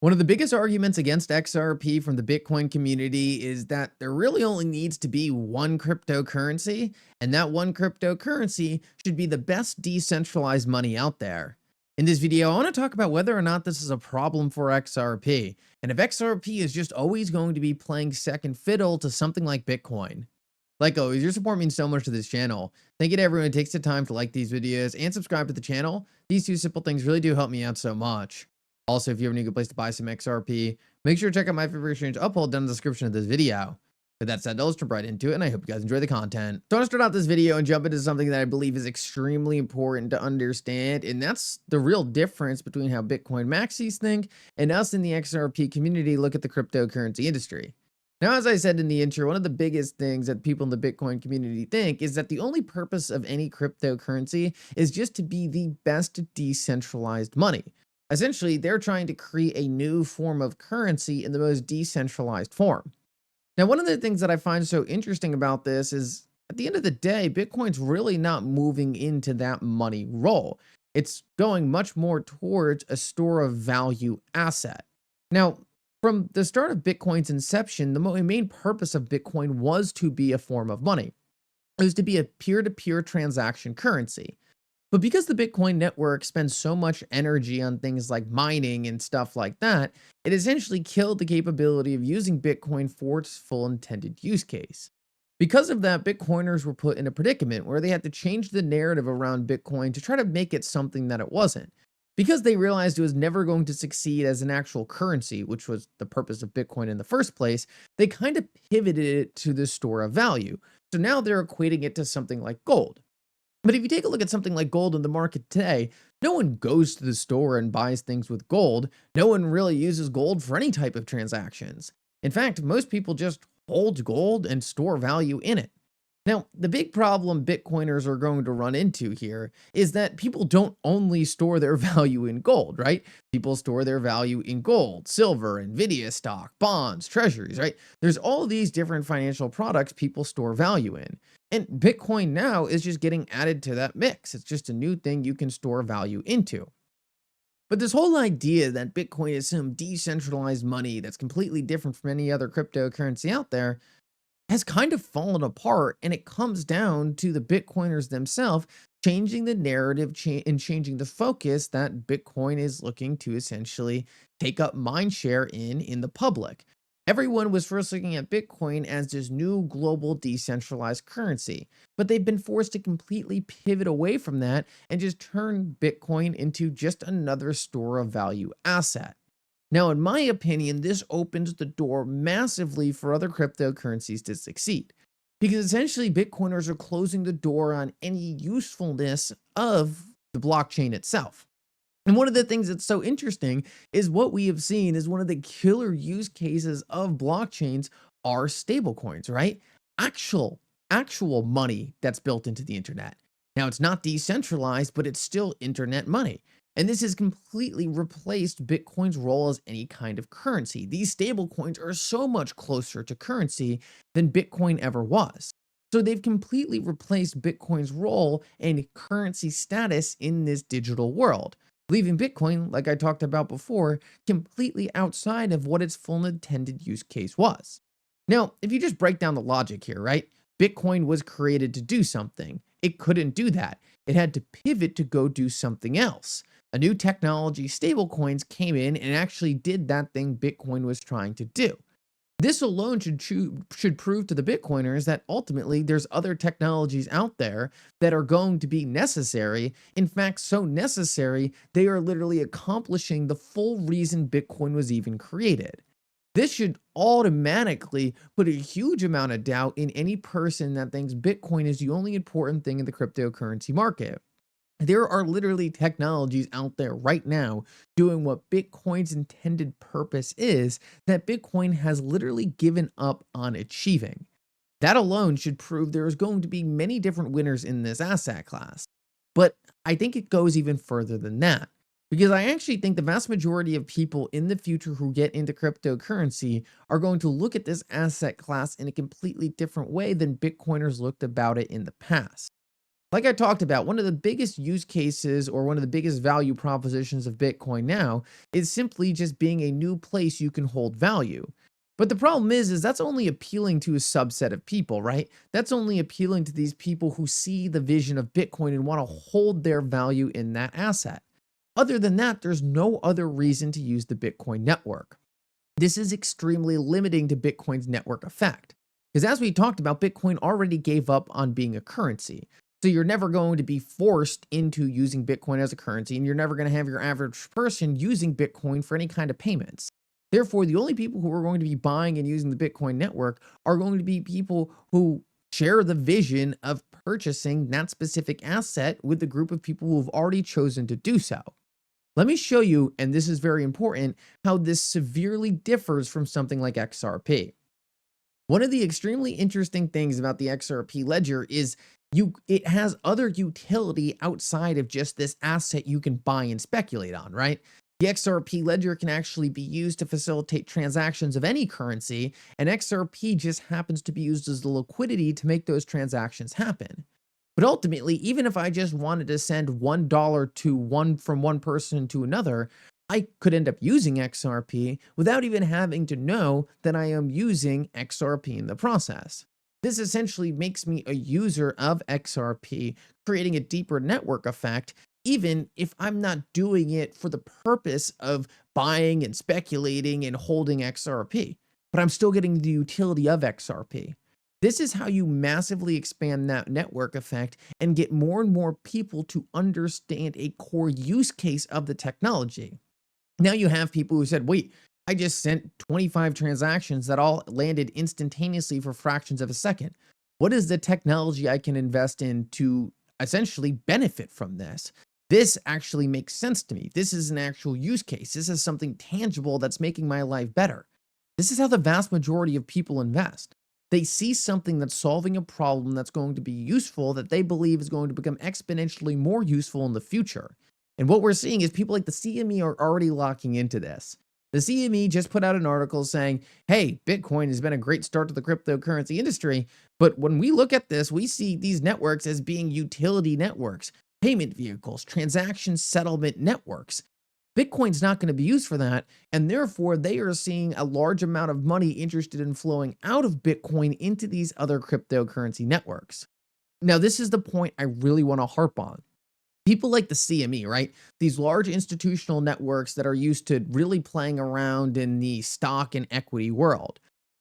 One of the biggest arguments against XRP from the Bitcoin community is that there really only needs to be one cryptocurrency, and that one cryptocurrency should be the best decentralized money out there. In this video, I want to talk about whether or not this is a problem for XRP, and if XRP is just always going to be playing second fiddle to something like Bitcoin. Like always, your support means so much to this channel. Thank you to everyone who takes the time to like these videos and subscribe to the channel. These two simple things really do help me out so much. Also, if you have any good place to buy some XRP, make sure to check out my favorite exchange uphold down in the description of this video. With that said, let's jump right into it, and I hope you guys enjoy the content. So I want to start out this video and jump into something that I believe is extremely important to understand, and that's the real difference between how Bitcoin maxis think and us in the XRP community look at the cryptocurrency industry. Now, as I said in the intro, one of the biggest things that people in the Bitcoin community think is that the only purpose of any cryptocurrency is just to be the best decentralized money. Essentially, they're trying to create a new form of currency in the most decentralized form. Now, one of the things that I find so interesting about this is at the end of the day, Bitcoin's really not moving into that money role. It's going much more towards a store of value asset. Now, from the start of Bitcoin's inception, the main purpose of Bitcoin was to be a form of money. It was to be a peer-to-peer transaction currency. But because the Bitcoin network spends so much energy on things like mining and stuff like that, it essentially killed the capability of using Bitcoin for its full intended use case. Because of that, Bitcoiners were put in a predicament where they had to change the narrative around Bitcoin to try to make it something that it wasn't. Because they realized it was never going to succeed as an actual currency, which was the purpose of Bitcoin in the first place, they kind of pivoted it to the store of value. So now they're equating it to something like gold. But if you take a look at something like gold in the market today, no one goes to the store and buys things with gold. No one really uses gold for any type of transactions. In fact, most people just hold gold and store value in it. Now, the big problem Bitcoiners are going to run into here is that people don't only store their value in gold, right? People store their value in gold, silver, Nvidia stock, bonds, treasuries, right? There's all these different financial products people store value in. And Bitcoin now is just getting added to that mix. It's just a new thing you can store value into. But this whole idea that Bitcoin is some decentralized money that's completely different from any other cryptocurrency out there has kind of fallen apart, and it comes down to the Bitcoiners themselves changing the narrative and changing the focus that Bitcoin is looking to essentially take up mind share in the public. Everyone was first looking at Bitcoin as this new global decentralized currency, but they've been forced to completely pivot away from that and just turn Bitcoin into just another store of value asset. Now, in my opinion, this opens the door massively for other cryptocurrencies to succeed, because essentially Bitcoiners are closing the door on any usefulness of the blockchain itself. And one of the things that's so interesting is what we have seen is one of the killer use cases of blockchains are stablecoins, right? Actual money that's built into the internet. Now, it's not decentralized, but it's still internet money. And this has completely replaced Bitcoin's role as any kind of currency. These stablecoins are so much closer to currency than Bitcoin ever was. So they've completely replaced Bitcoin's role and currency status in this digital world, leaving Bitcoin, like I talked about before, completely outside of what its full intended use case was. Now, if you just break down the logic here, right? Bitcoin was created to do something. It couldn't do that. It had to pivot to go do something else. A new technology, stablecoins, came in and actually did that thing Bitcoin was trying to do. This alone should prove to the Bitcoiners that ultimately there's other technologies out there that are going to be necessary. In fact, so necessary, they are literally accomplishing the full reason Bitcoin was even created. This should automatically put a huge amount of doubt in any person that thinks Bitcoin is the only important thing in the cryptocurrency market. There are literally technologies out there right now doing what Bitcoin's intended purpose is that Bitcoin has literally given up on achieving. That alone should prove there is going to be many different winners in this asset class. But I think it goes even further than that, because I actually think the vast majority of people in the future who get into cryptocurrency are going to look at this asset class in a completely different way than Bitcoiners looked about it in the past. Like I talked about, one of the biggest use cases or one of the biggest value propositions of Bitcoin now is simply just being a new place you can hold value. But the problem is that's only appealing to a subset of people, right? That's only appealing to these people who see the vision of Bitcoin and want to hold their value in that asset. Other than that, there's no other reason to use the Bitcoin network. This is extremely limiting to Bitcoin's network effect. Because as we talked about, Bitcoin already gave up on being a currency. So you're never going to be forced into using Bitcoin as a currency, and you're never going to have your average person using Bitcoin for any kind of payments. Therefore, the only people who are going to be buying and using the Bitcoin network are going to be people who share the vision of purchasing that specific asset with the group of people who have already chosen to do so. Let me show you, and this is very important, how this severely differs from something like XRP. One of the extremely interesting things about the XRP ledger is it has other utility outside of just this asset you can buy and speculate on, right? The XRP ledger can actually be used to facilitate transactions of any currency, and XRP just happens to be used as the liquidity to make those transactions happen. But ultimately, even if I just wanted to send $1 from one person to another, I could end up using XRP without even having to know that I am using XRP in the process. This essentially makes me a user of XRP, creating a deeper network effect, even if I'm not doing it for the purpose of buying and speculating and holding XRP, but I'm still getting the utility of XRP. This is how you massively expand that network effect and get more and more people to understand a core use case of the technology. Now you have people who said, wait, I just sent 25 transactions that all landed instantaneously for fractions of a second. What is the technology I can invest in to essentially benefit from this? This actually makes sense to me. This is an actual use case. This is something tangible that's making my life better. This is how the vast majority of people invest. They see something that's solving a problem that's going to be useful that they believe is going to become exponentially more useful in the future. And what we're seeing is people like the CME are already locking into this. The CME just put out an article saying, hey, Bitcoin has been a great start to the cryptocurrency industry, but when we look at this, we see these networks as being utility networks, payment vehicles, transaction settlement networks. Bitcoin's not going to be used for that, and therefore they are seeing a large amount of money interested in flowing out of Bitcoin into these other cryptocurrency networks. Now, this is the point I really want to harp on. People like the CME, right? These large institutional networks that are used to really playing around in the stock and equity world.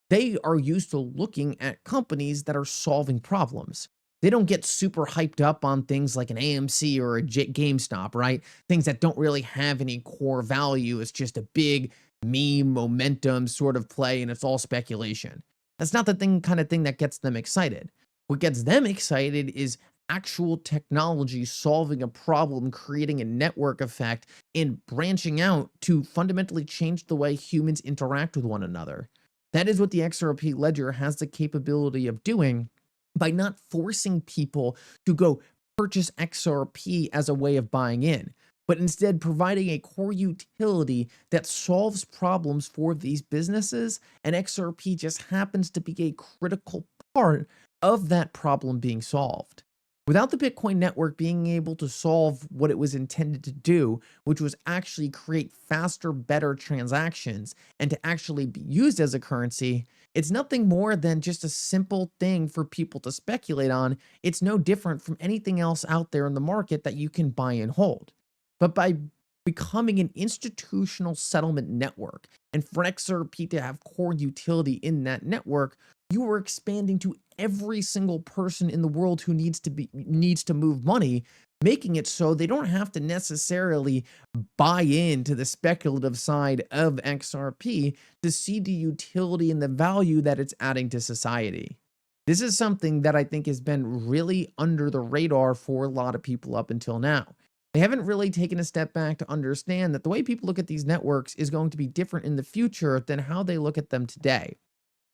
They are used to looking at companies that are solving problems. They don't get super hyped up on things like an AMC or a GameStop, right? Things that don't really have any core value. It's just a big meme momentum sort of play, and it's all speculation. That's not the kind of thing that gets them excited. What gets them excited is actual technology solving a problem, creating a network effect, and branching out to fundamentally change the way humans interact with one another. That is what the XRP ledger has the capability of doing by not forcing people to go purchase XRP as a way of buying in, but instead providing a core utility that solves problems for these businesses, and XRP just happens to be a critical part of that problem being solved. Without the Bitcoin network being able to solve what it was intended to do, which was actually create faster, better transactions and to actually be used as a currency, it's nothing more than just a simple thing for people to speculate on. It's no different from anything else out there in the market that you can buy and hold. But by becoming an institutional settlement network, and for XRP to have core utility in that network, you are expanding to every single person in the world who needs to move money, making it so they don't have to necessarily buy into the speculative side of XRP to see the utility and the value that it's adding to society. This is something that I think has been really under the radar for a lot of people up until now. They haven't really taken a step back to understand that the way people look at these networks is going to be different in the future than how they look at them today.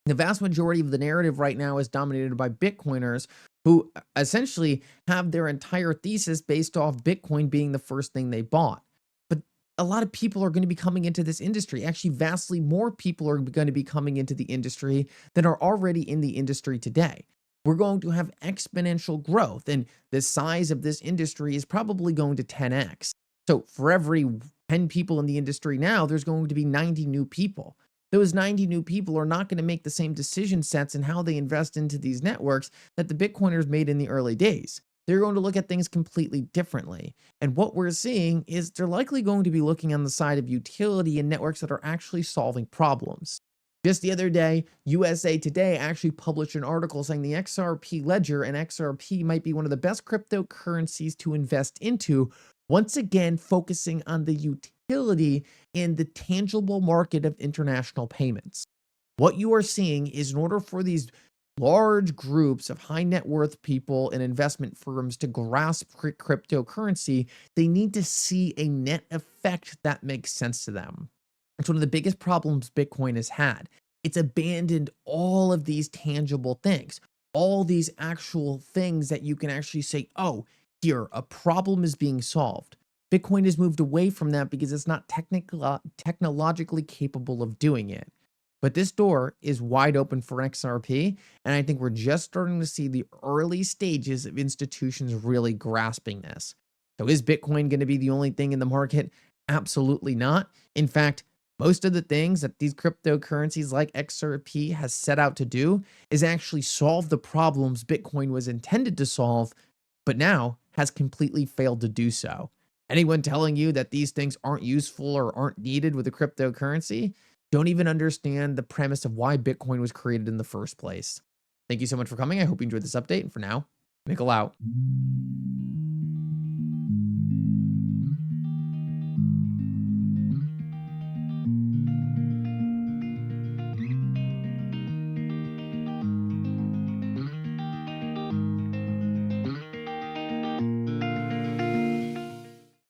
The vast majority of the narrative right now is dominated by Bitcoiners who essentially have their entire thesis based off Bitcoin being the first thing they bought. But a lot of people are going to be coming into this industry. Actually, vastly more people are going to be coming into the industry than are already in the industry today. we're going to have exponential growth. And the size of this industry is probably going to 10x. So for every 10 people in the industry now, there's going to be 90 new people. Those 90 new people are not going to make the same decision sets in how they invest into these networks that the Bitcoiners made in the early days. They're going to look at things completely differently. And what we're seeing is they're likely going to be looking on the side of utility and networks that are actually solving problems. Just the other day, USA Today actually published an article saying the XRP ledger and XRP might be one of the best cryptocurrencies to invest into, once again focusing on the utility and the tangible market of international payments. What you are seeing is, in order for these large groups of high net worth people and investment firms to grasp cryptocurrency, they need to see a net effect that makes sense to them. It's one of the biggest problems Bitcoin has had. It's abandoned all of these tangible things, all these actual things that you can actually say, oh, here, a problem is being solved. Bitcoin has moved away from that because it's not technologically capable of doing it. But this door is wide open for XRP, and I think we're just starting to see the early stages of institutions really grasping this. So is Bitcoin going to be the only thing in the market? Absolutely not. In fact, most of the things that these cryptocurrencies like XRP has set out to do is actually solve the problems Bitcoin was intended to solve, but now has completely failed to do so. Anyone telling you that these things aren't useful or aren't needed with a cryptocurrency don't even understand the premise of why Bitcoin was created in the first place. Thank you so much for coming. I hope you enjoyed this update. And for now, Mickle out.